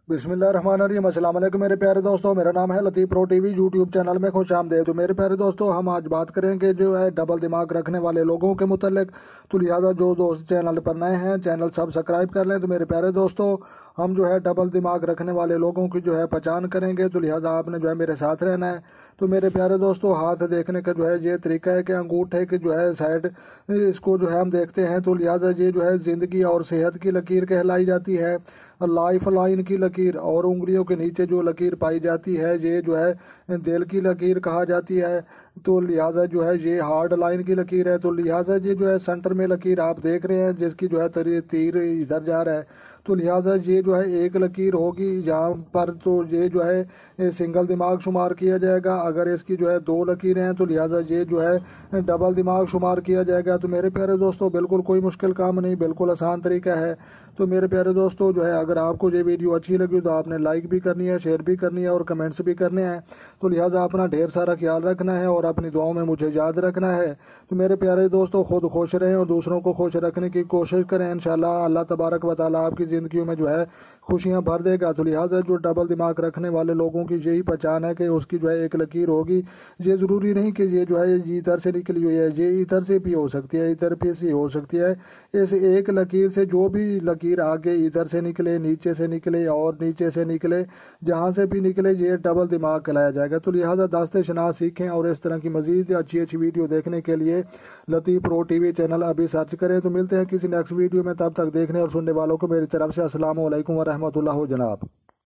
बिस्मिल्लाहिर्रहमानिर्रहीम। अस्सलाम वालेकुम मेरे प्यारे दोस्तों, मेरा नाम है लतीफ़ प्रो टीवी। यूट्यूब चैनल में खुश आमदेद। तो मेरे प्यारे दोस्तों, हम आज बात करेंगे जो है डबल दिमाग रखने वाले लोगों के मुतल्लिक। तो लिहाजा जो दोस्त चैनल पर नए हैं, चैनल सब्सक्राइब कर लें। तो मेरे प्यारे दोस्तों, हम जो है डबल दिमाग रखने वाले लोगों की जो है पहचान करेंगे। तो लिहाजा आपने जो है मेरे साथ रहना है। तो मेरे प्यारे दोस्तों, हाथ देखने का जो है ये तरीका है कि अंगूठे की जो है साइड, इसको जो है हम देखते हैं। तो लिहाजा ये जो है जिंदगी और सेहत की लकीर कहलाई जाती है, लाइफ लाइन की लकीर। और उंगलियों के नीचे जो लकीर पाई जाती है ये जो है दिल की लकीर कहा जाती है। तो लिहाजा जो है ये हार्ड लाइन की लकीर है। तो लिहाजा ये जो है सेंटर में लकीर आप देख रहे हैं जिसकी जो है तीर इधर जा रहा है। तो लिहाजा ये जो है एक लकीर होगी यहाँ पर, तो ये जो है सिंगल दिमाग शुमार किया जाएगा। अगर इसकी जो है दो लकीरें हैं तो लिहाजा ये जो है डबल दिमाग शुमार किया जाएगा। तो मेरे प्यारे दोस्तों, बिल्कुल कोई मुश्किल काम नहीं, बिल्कुल आसान तरीका है। तो मेरे प्यारे दोस्तों जो है, अगर आपको ये वीडियो अच्छी लगी तो आपने लाइक भी करनी है, शेयर भी करनी है और कमेंट्स भी करने हैं। तो लिहाजा अपना ढेर सारा ख्याल रखना है और अपनी दुआओं में मुझे याद रखना है। तो मेरे प्यारे दोस्तों, खुद खुश रहें और दूसरों को खुश रखने की कोशिश करें। इंशाल्लाह अल्लाह तबारक व तआला आपकी जिंदगी में जो है खुशियां भर देगा। तो लिहाजा जो डबल दिमाग रखने वाले लोगों की यही पहचान है कि उसकी जो है एक लकीर होगी। ये जरूरी नहीं कि ये जो है इधर से निकली हुई है, ये इधर से भी हो सकती है, इधर भी से हो सकती है। इस एक लकीर से जो भी लकीर आगे इधर से निकले, नीचे से निकले और नीचे से निकले, जहां से भी निकले, ये डबल दिमाग कहलाया जाएगा। तो लिहाजा दास्ते शनास सीखें और इस तरह की मजीद अच्छी अच्छी वीडियो देखने के लिए लतीफ़ प्रो टीवी चैनल अभी सर्च करें। तो मिलते हैं किसी नेक्स्ट वीडियो में, तब तक देखने और सुनने वालों को मेरी तरफ से अस्सलाम वालेकुम व रहमतुल्लाह जनाब।